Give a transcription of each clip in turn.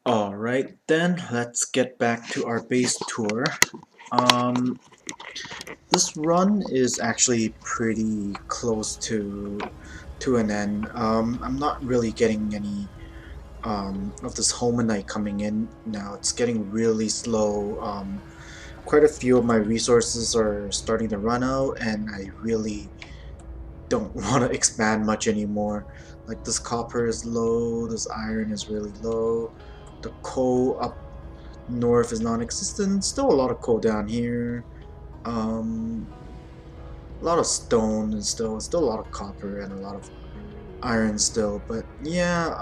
Alright then, let's get back to our base tour. Um, this run is actually pretty close to an end. I'm not really getting any of this Homonite coming in now. It's getting really slow. Quite a few of my resources are starting to run out, and I really don't want to expand much anymore. Like this copper is low, this iron is really low, the coal up north is non-existent. Still a lot of coal down here. Um, a lot of stone and still a lot of copper and a lot of iron still. But yeah,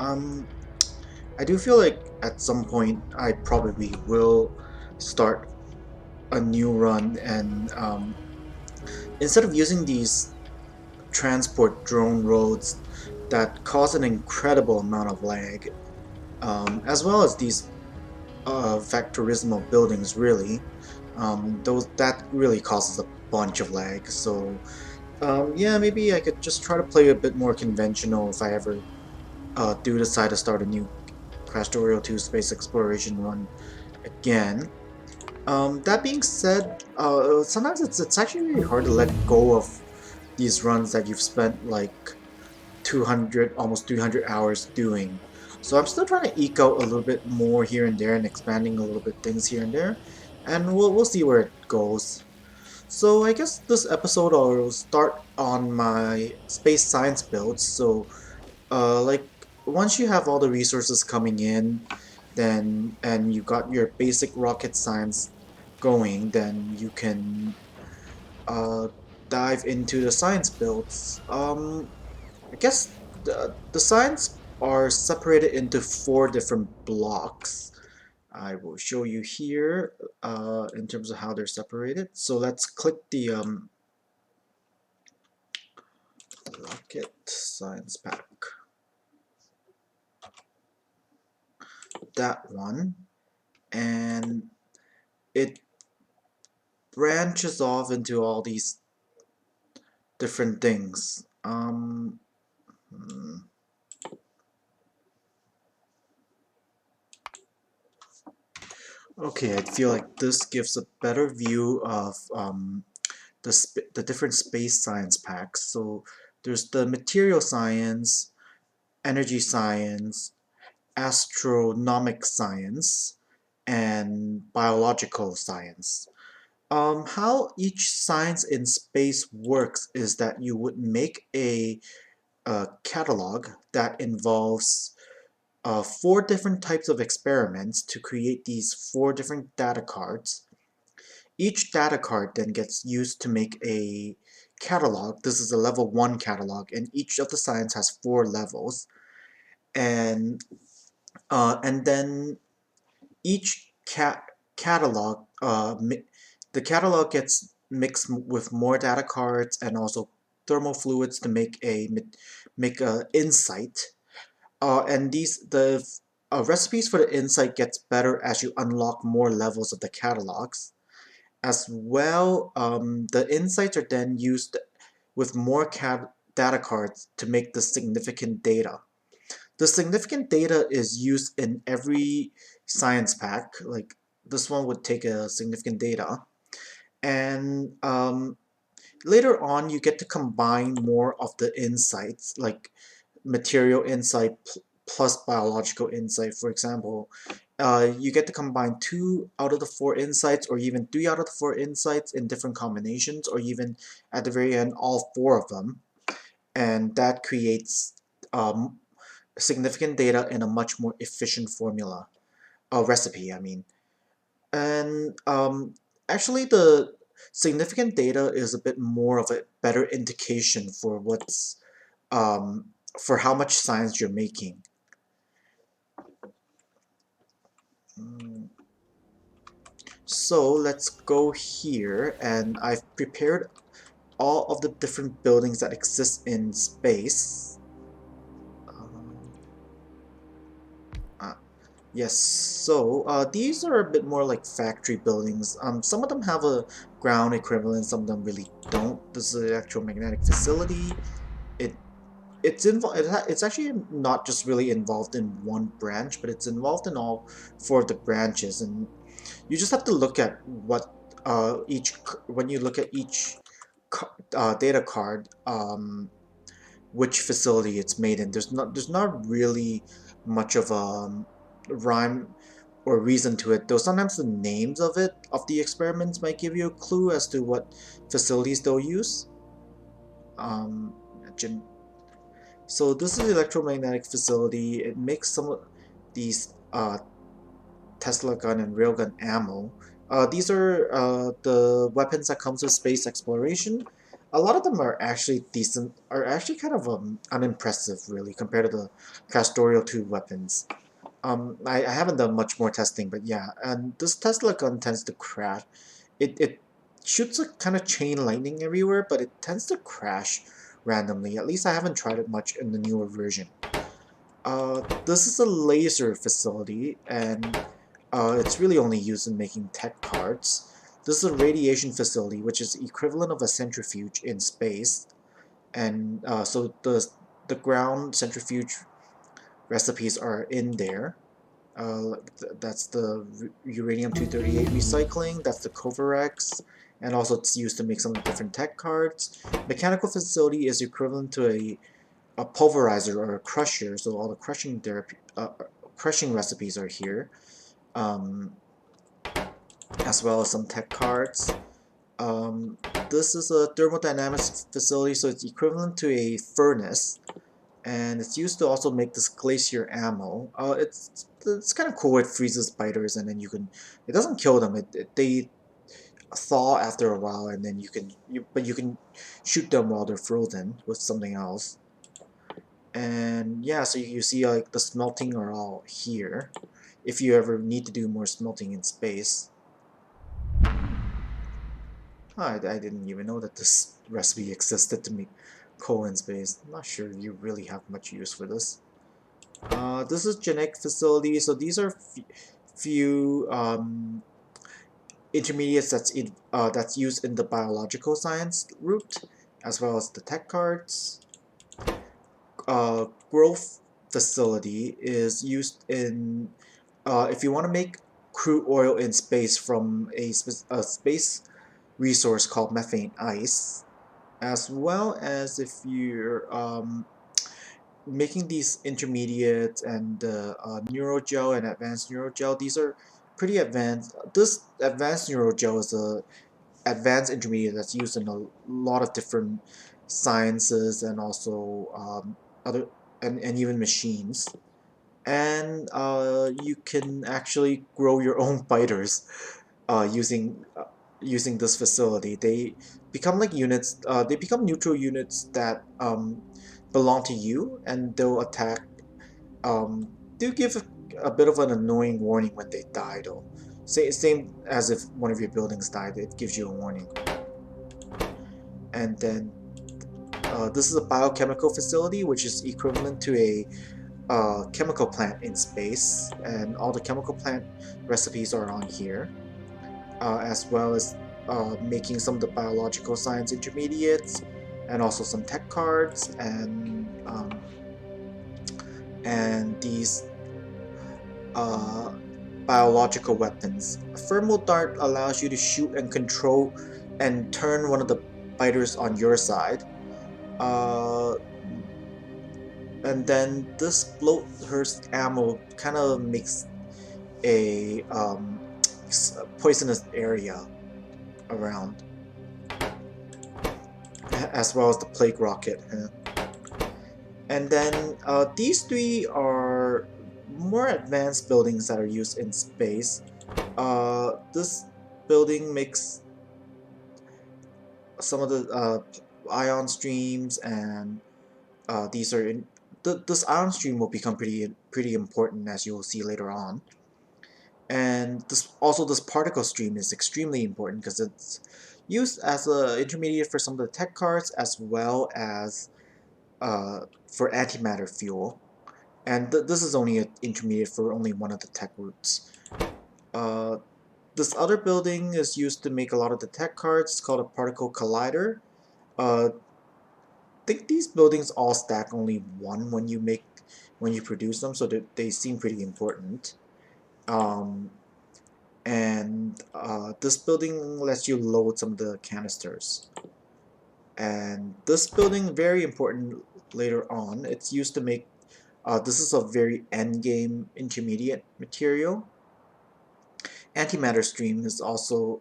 I do feel like at some point I probably will start a new run and instead of using these transport drone roads that cause an incredible amount of lag, as well as these Factorissimo buildings really. Those that really causes a bunch of lag. So yeah, maybe I could just try to play a bit more conventional if I ever do decide to start a new Crash Tutorial 2 Space Exploration run again. That being said, sometimes it's actually really hard to let go of these runs that you've spent like 200, almost 300 hours doing. So I'm still trying to eke out a little bit more here and there and expanding a little bit things here and there. And we'll see where it goes. So I guess this episode I'll start on my space science builds. So like once you have all the resources coming in, then and you got your basic rocket science going, then you can uh, dive into the science builds. I guess the science are separated into 4 different blocks. I will show you here in terms of how they're separated. So let's click the rocket science pack. That one. And it branches off into all these different things. Hmm. Okay, I feel like this gives a better view of the different space science packs. So there's the material science, energy science, astronomic science, and biological science. How each science in space works is that you would make a catalog that involves 4 different types of experiments to create these 4 different data cards. Each data card then gets used to make a catalog. This is a level 1 catalog, and each of the science has 4 levels. And then each catalog, the catalog gets mixed with more data cards and also thermal fluids to make a insight. And the recipes for the insight gets better as you unlock more levels of the catalogs. As well, the insights are then used with more data cards to make the significant data. The significant data is used in every science pack. Like this one would take a significant data. And later on, you get to combine more of the insights, like material insight plus biological insight. For example, you get to combine 2 out of the 4 insights, or even 3 out of the 4 insights in different combinations, or even at the very end, all 4 of them. And that creates um, significant data in a much more efficient formula, recipe, I mean. And actually, the significant data is a bit more of a better indication for um, for how much science you're making. Mm, So let's go here, and I've prepared all of the different buildings that exist in space. Um, ah, yes, so these are a bit more like factory buildings. Some of them have a ground equivalent, some of them really don't. This is an actual magnetic facility. It it's actually not just really involved in one branch, but it's involved in all four of the branches, and you just have to look at what when you look at each data card, which facility it's made in. There's not really much of a rhyme or reason to it, though sometimes the names of the experiments might give you a clue as to what facilities they'll use. Um, so this is the electromagnetic facility. It makes some of these Tesla gun and railgun ammo. These are the weapons that comes with space exploration. A lot of them are actually decent, are actually kind of unimpressive, really, compared to the Castorial 2 weapons. I haven't done much more testing, but yeah, and this Tesla gun tends to crash. It shoots a kind of chain lightning everywhere, but it tends to crash randomly. At least I haven't tried it much in the newer version. This is a laser facility, and it's really only used in making tech cards. This is a radiation facility, which is equivalent of a centrifuge in space, and so the ground centrifuge recipes are in there. That's the uranium-238 recycling, that's the Covarex, and also it's used to make some different tech cards. Mechanical facility is equivalent to a pulverizer or a crusher, so all the crushing recipes are here, um, as well as some tech cards. Um, this is a thermodynamics facility, so it's equivalent to a furnace, and it's used to also make this glacier ammo. It's kind of cool. It freezes spiders, and then it doesn't kill them. They thaw after a while, and then you can shoot them while they're frozen with something else. And yeah, so you see like the smelting are all here. If you ever need to do more smelting in space. I didn't even know that this recipe existed to make coal in space. I'm not sure you really have much use for this. This is genetic facility, so these are few intermediates that's used in the biological science route, as well as the tech cards. Growth facility is used in if you want to make crude oil in space from a space resource called methane ice, as well as if you're making these intermediate and neurogel and advanced neurogel. These are pretty advanced. This advanced neurogel is a advanced intermediate that's used in a lot of different sciences and also other and even machines. And you can actually grow your own fighters using this facility. They become like units. They become neutral units that belong to you, and they'll attack. Do give a bit of an annoying warning when they die, though. Same as if one of your buildings died, it gives you a warning. And then this is a biochemical facility, which is equivalent to a chemical plant in space, and all the chemical plant recipes are on here, as well as making some of the biological science intermediates, and also some tech cards, and these uh, biological weapons. A thermal dart allows you to shoot and control and turn one of the fighters on your side. Uh, and then this bloathurst ammo kind of makes a poisonous area around, as well as the plague rocket. And then these three are more advanced buildings that are used in space. This building makes some of the ion streams, and these are this ion stream will become pretty important, as you will see later on. And this particle stream is extremely important because it's used as an intermediate for some of the tech cards, as well as for antimatter fuel. And this is only an intermediate for only one of the tech routes. Uh, this other building is used to make a lot of the tech cards. It's called a particle collider. Uh, think these buildings all stack only one when you produce them, so that they seem pretty important. Um, and this building lets you load some of the canisters. And this building, very important later on. It's used to make, this is a very end game intermediate material. Antimatter stream is also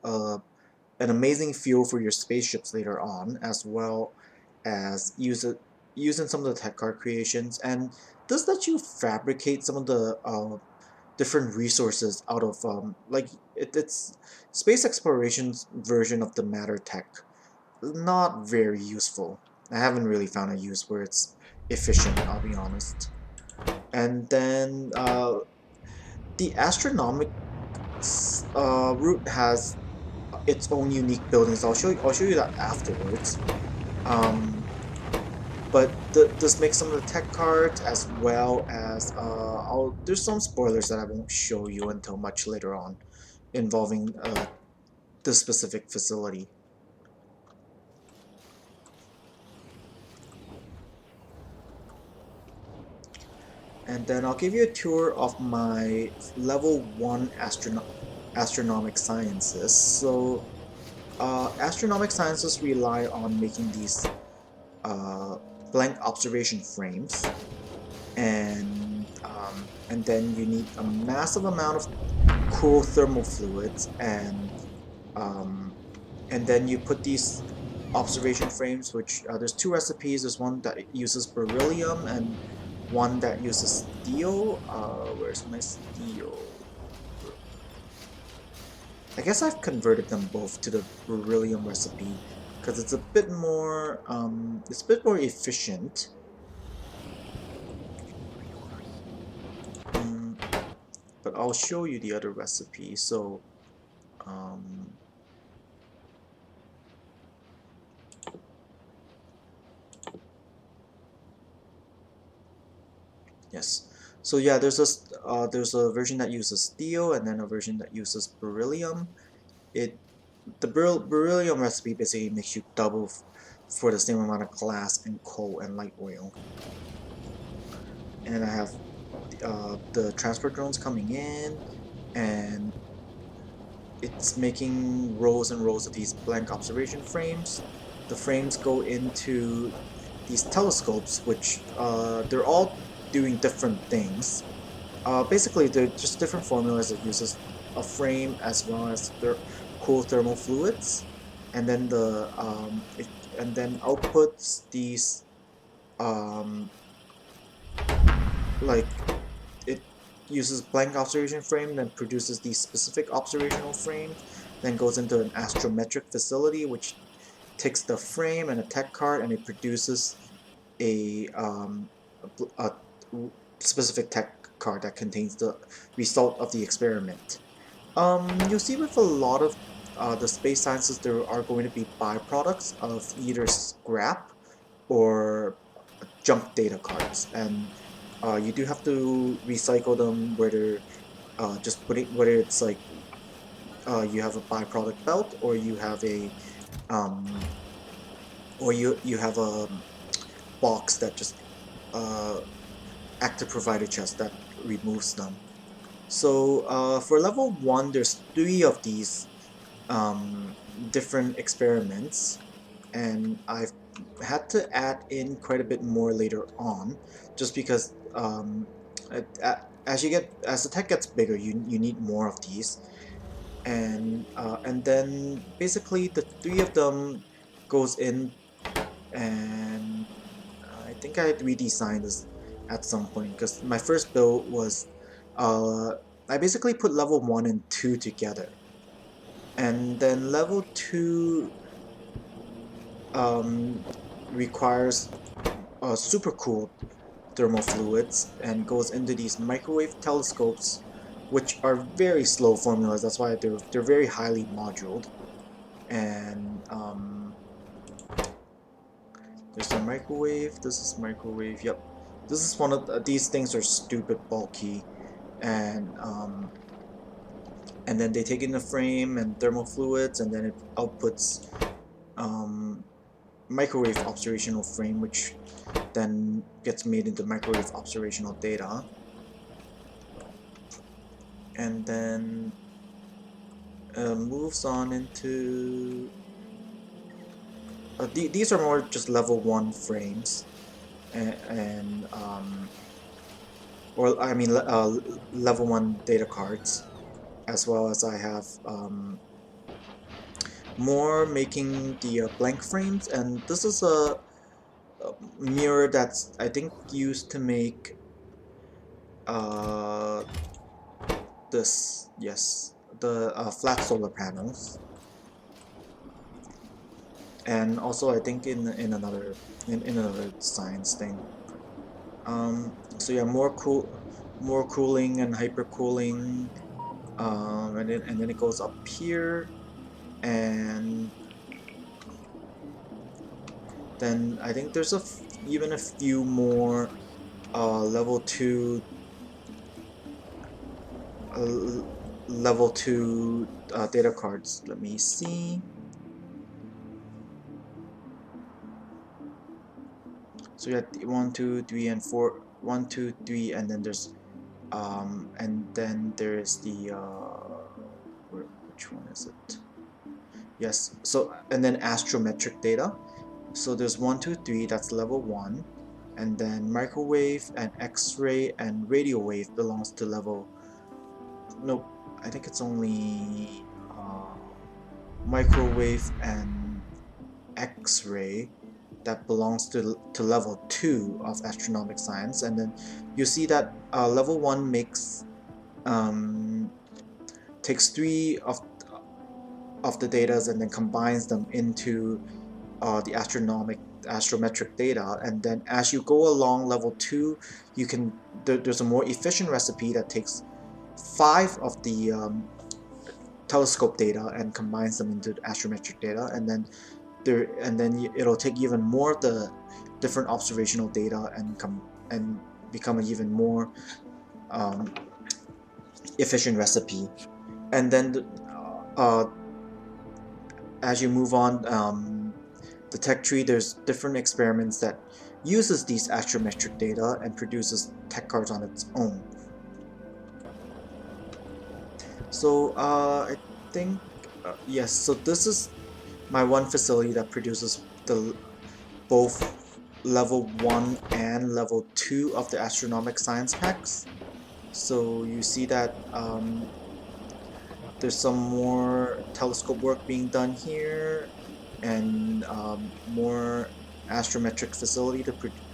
an amazing fuel for your spaceships later on, as well as using some of the tech card creations. And this lets you fabricate some of the different resources out of like it's space exploration's version of the matter tech. Not very useful. I haven't really found a use where it's efficient, I'll be honest. And then the Astronomic route has its own unique buildings. I'll show you that afterwards. Um, but this makes some of the tech cards as well as there's some spoilers that I won't show you until much later on, involving this specific facility. And then I'll give you a tour of my level 1 astronomic sciences. So astronomic sciences rely on making these uh, blank observation frames, and then you need a massive amount of cool thermal fluids, um, and then you put these observation frames, which there's two recipes. There's one that uses beryllium and one that uses steel. Where's my steel? I guess I've converted them both to the beryllium recipe because it's a bit more efficient. Mm, but I'll show you the other recipe. So um, yes. So yeah, there's a version that uses steel and then a version that uses beryllium. It the beryllium recipe basically makes you double for the same amount of glass and coal and light oil. And I have the transport drones coming in, and it's making rows and rows of these blank observation frames. The frames go into these telescopes, which they're all doing different things. Basically, they're just different formulas that uses a frame as well as their cool thermal fluids, and then and then outputs these um, like it uses blank observation frame, then produces these specific observational frames, then goes into an astrometric facility, which takes the frame and a tech card, and it produces a, a specific tech card that contains the result of the experiment. You'll see with a lot of the space sciences, there are going to be byproducts of either scrap or junk data cards, and you do have to recycle them, whether whether it's like you have a byproduct belt, or you have a um, you have a box that just uh, active provider chest that removes them. So for level 1, there's 3 of these different experiments, and I've had to add in quite a bit more later on, just because as the tech gets bigger, you need more of these, and then basically the 3 of them goes in, and I think I redesigned this at some point because my first build was uh, I basically put level 1 and 2 together, and then level 2 um, requires super cool thermal fluids and goes into these microwave telescopes, which are very slow formulas. That's why they're very highly moduled. And there's a microwave. This is microwave. Yep, this is one of these things are stupid bulky, and then they take in the frame and thermal fluids, and then it outputs um, microwave observational frame, which then gets made into microwave observational data, and then moves on into these are more just level 1 frames, and or I mean level 1 data cards, as well as I have more making the blank frames, and this is a mirror that's I think used to make uh, this, yes, the flat solar panels, and also I think in another in another science thing. So yeah, more cooling and hypercooling, and then it goes up here, and then I think there's even a few more level 2 uh, level 2 data cards. Let me see. So you have 1, 2, 3, and 4. 1, 2, 3, and then there's the which one is it? Yes. So and then astrometric data. So there's 1, 2, 3. That's level 1, and then microwave and X-ray and radio wave belongs to level. No, I think it's only microwave and X-ray that belongs to level 2 of astronomic science, and then you see that level 1 takes 3 of the data and then combines them into the astrometric data, and then as you go along level 2, there's a more efficient recipe that takes 5 of the telescope data and combines them into the astrometric data, and then it'll take even more of the different observational data and become an even more um, efficient recipe. And then as you move on the tech tree, there's different experiments that uses these astrometric data and produces tech cards on its own. So I think yes, so this is my one facility that produces both level 1 and level 2 of the astronomic science packs. So you see that there's some more telescope work being done here, and more astrometric facility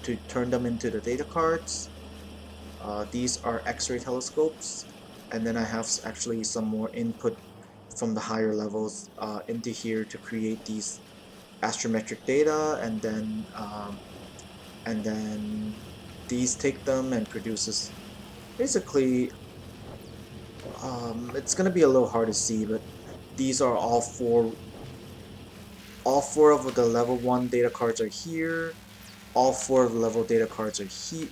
to turn them into the data cards. These are X-ray telescopes, and then I have actually some more input from the higher levels into here to create these astrometric data, and then these take them and produces basically it's gonna be a little hard to see, but these are all four of the level 1 data cards are here, all 4 of the level data cards are here,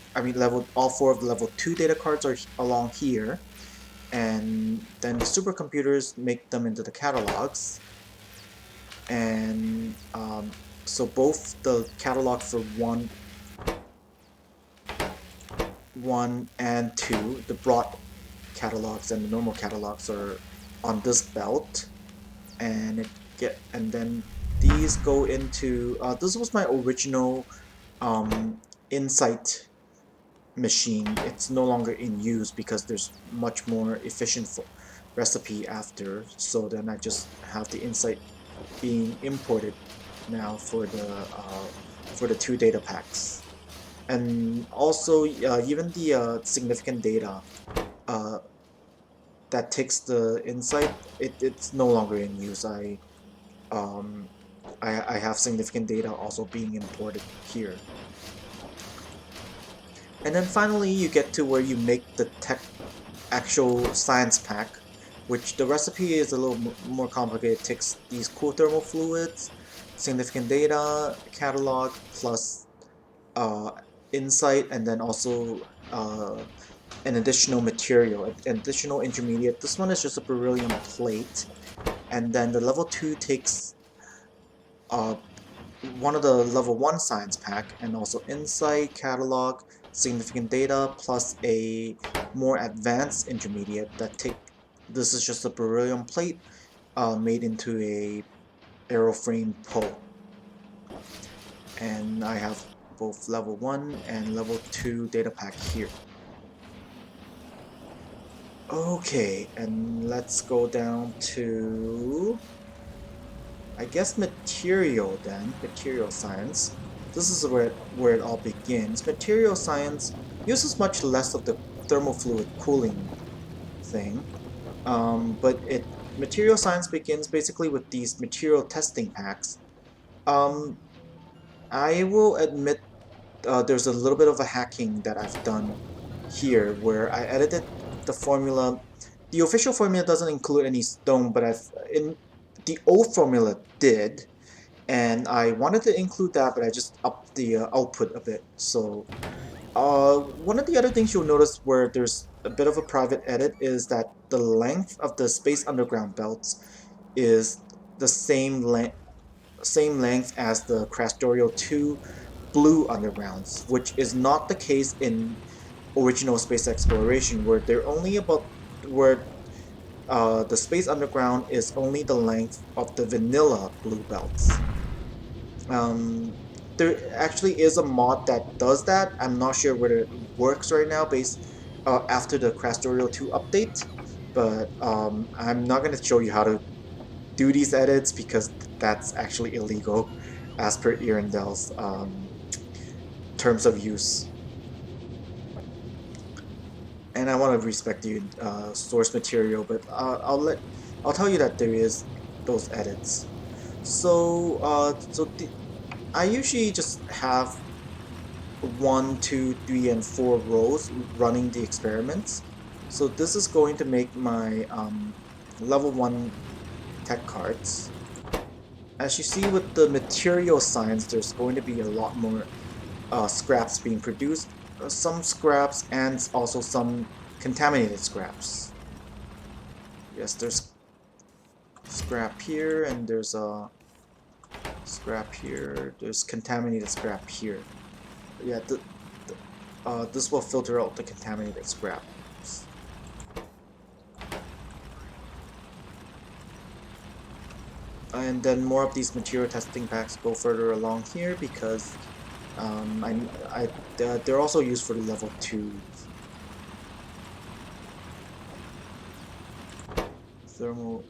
all 4 of the level 2 data cards are along here, and then the supercomputers make them into the catalogs, and so both the catalog for 1 and 2, the broad catalogs and the normal catalogs, are on this belt, and then these go into this was my original Insight machine. It's no longer in use because there's much more efficient recipe after, so then I just have the Insight being imported now for the 2 data packs. And also even the significant data that takes the Insight, it's no longer in use. Um, I have significant data also being imported here. And then finally you get to where you make the actual science pack, which the recipe is a little more complicated. It takes these cool thermal fluids, significant data, catalog, plus Insight, and then also an additional material, an additional intermediate. This one is just a beryllium plate, and then the level 2 takes one of the level 1 science pack, and also insight, catalog, significant data, plus a more advanced intermediate that this is just a beryllium plate made into a aeroframe pole. And I have both level 1 and level 2 data pack here. Okay, and let's go down to, I guess, material then, material science. This is where it all begins. Material science uses much less of the thermofluid cooling thing, but material science begins basically with these material testing packs. Um, I will admit there's a little bit of a hacking that I've done here where I edited the formula. The official formula doesn't include any stone, but in the old formula did, and I wanted to include that, but I just upped the output a bit. So one of the other things you'll notice where there's a bit of a private edit is that the length of the space underground belts is the same length as the Crastorial 2 blue undergrounds, which is not the case in original space exploration, where they're only about where the space underground is only the length of the vanilla blue belts. Um, there actually is a mod that does that. I'm not sure whether it works right now based after the Crastorial 2 update, but I'm not going to show you how to do these edits because that's actually illegal as per Erendel's terms of use. And I want to respect the source material, but I'll tell you that there is those edits. So I usually just have 1, 2, 3, and 4 rows running the experiments. So this is going to make my level 1 tech cards. As you see with the material science, there's going to be a lot more scraps being produced. Some scraps and also some contaminated scraps. Yes, there's scrap here and there's a scrap here. There's contaminated scrap here. Yeah, this will filter out the contaminated scrap. And then more of these material testing packs go further along here because they're also used for the level 2 thermal.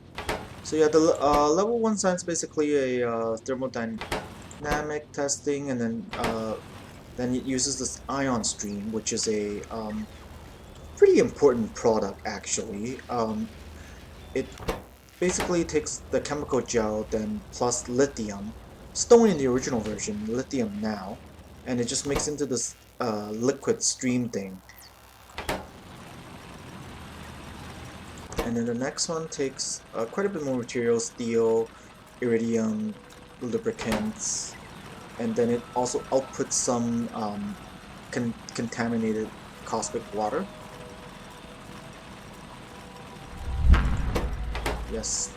So yeah, the level 1 science basically a thermodynamic testing, and then it uses this ion stream, which is a pretty important product actually. It basically takes the chemical gel then plus lithium, stone in the original version, lithium now, and it just makes into this liquid stream thing. And then the next one takes quite a bit more material, steel, iridium, lubricants, and then it also outputs some contaminated caustic water. Yes.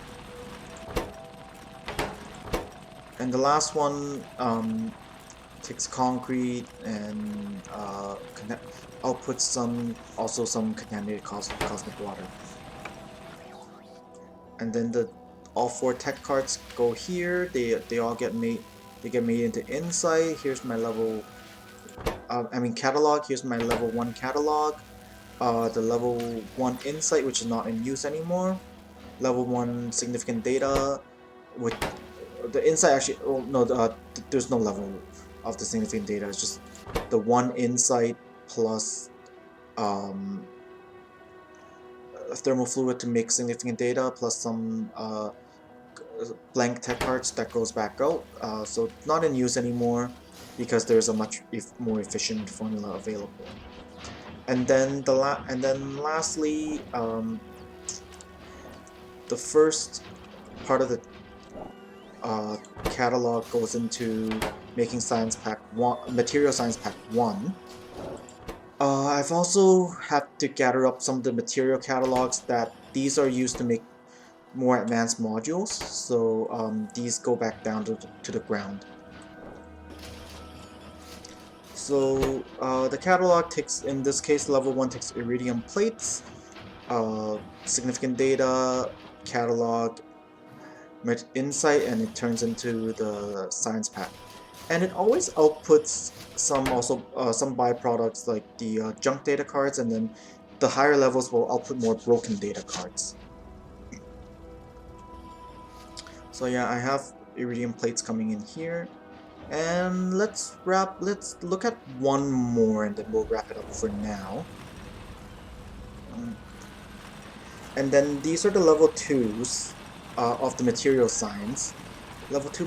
And the last one takes concrete and outputs some contaminated caustic water. And then all 4 tech cards go here. They all get made. They get made into insight. Here's my level. Catalog. Here's my level 1 catalog. The level 1 insight, which is not in use anymore. Level 1 significant data. With the insight actually. Oh no, there's no level of the significant data. It's just the 1 insight plus thermal fluid to make significant data plus some blank tech cards that goes back out. So not in use anymore because there's a much more efficient formula available. And then lastly, the first part of the catalog goes into making science pack 1, material science pack 1. I've also had to gather up some of the material catalogs that these are used to make more advanced modules, so these go back down to the ground. So the catalog takes, in this case, level 1 takes iridium plates, significant data, catalog, insight, and it turns into the science pack. And it always outputs some also some byproducts like the junk data cards, and then the higher levels will output more broken data cards. So yeah, I have iridium plates coming in here. And let's look at one more and then we'll wrap it up for now. Um, and then these are the level 2s of the material science. Level 2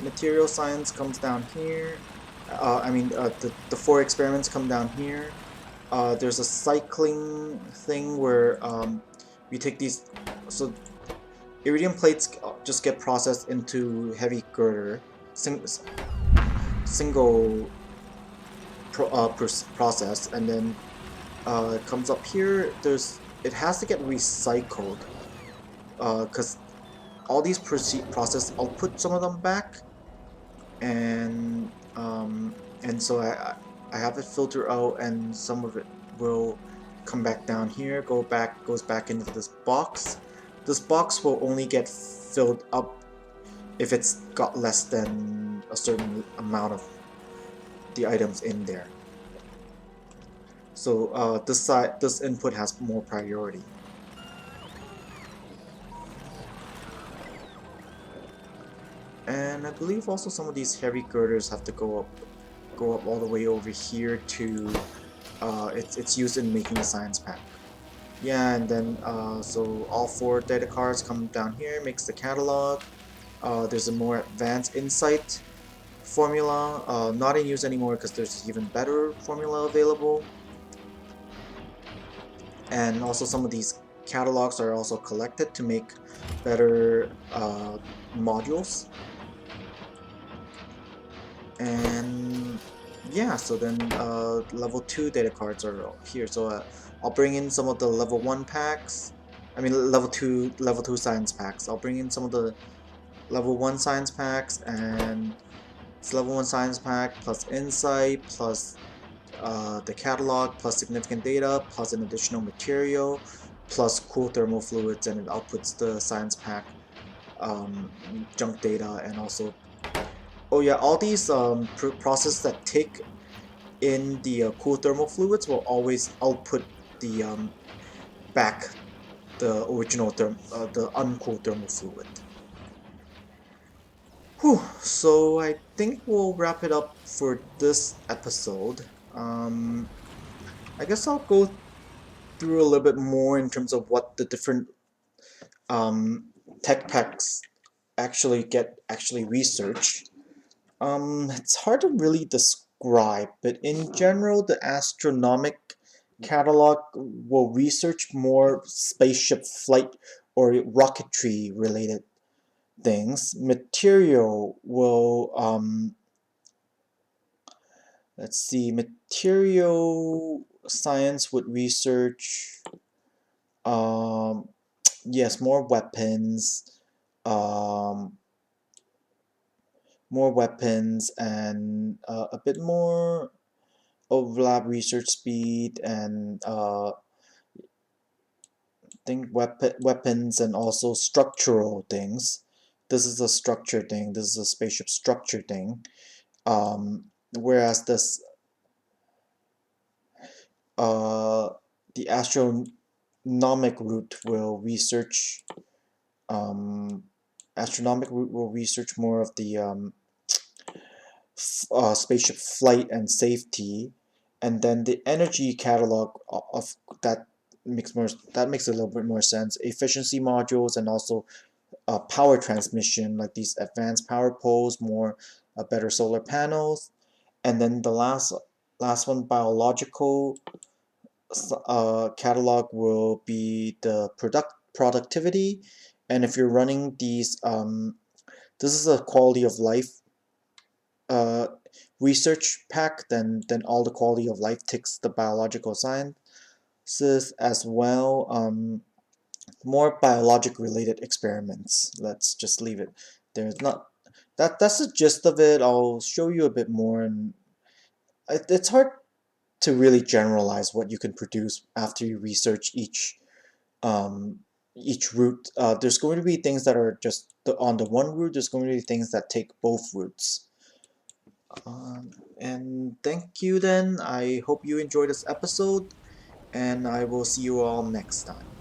material science comes down here. The 4 experiments come down here. There's a cycling thing where we take these. So iridium plates just get processed into heavy girder. Single process, and then it comes up here. It has to get recycled because all these process, I'll put some of them back, and so I have it filter out, and some of it will come back down here, goes back into this box. This box will only get filled up if it's got less than a certain amount of the items in there. So this input has more priority. And I believe also some of these heavy girders have to go up all the way over here to it's used in making the science pack. Yeah, and then so all 4 data cards come down here, makes the catalog. There's a more advanced insight formula, not in use anymore because there's even better formula available. And also some of these catalogs are also collected to make better modules. And yeah, so then level 2 data cards are here. So I'll bring in some of the level 1 packs. I mean level 2 science packs. I'll bring in some of the level 1 science packs, and it's level 1 science pack plus insight plus the catalog plus significant data plus an additional material plus cool thermal fluids, and it outputs the science pack junk data. And also, oh yeah, all these processes that take in the cool thermal fluids will always output the back the original the uncooled thermal fluid. Whew, so I think we'll wrap it up for this episode. I guess I'll go through a little bit more in terms of what the different um, tech packs actually researched. It's hard to really describe, but in general, the Astronomic catalog will research more spaceship flight or rocketry related things. Material will, let's see, material science would research, um, yes, um, more weapons, and a bit more overlap research speed, and think weapons, and also structural things. This is a structure thing. This is a spaceship structure thing. Whereas this uh, the astronomic route will research um, astronomic route will research more of the spaceship flight and safety, and then the energy catalog of that makes a little bit more sense. Efficiency modules, and also power transmission, like these advanced power poles, more better solar panels, and then the last one, biological catalog will be the productivity, and if you're running these this is a quality of life uh, research pack, then all the quality of life ticks the biological sciences as well. More biologic related experiments. Let's just leave it. There's not that's the gist of it. I'll show you a bit more it's hard to really generalize what you can produce after you research um, each route. There's going to be things that are just on the one route. There's going to be things that take both routes. And thank you then. I hope you enjoyed this episode, and I will see you all next time.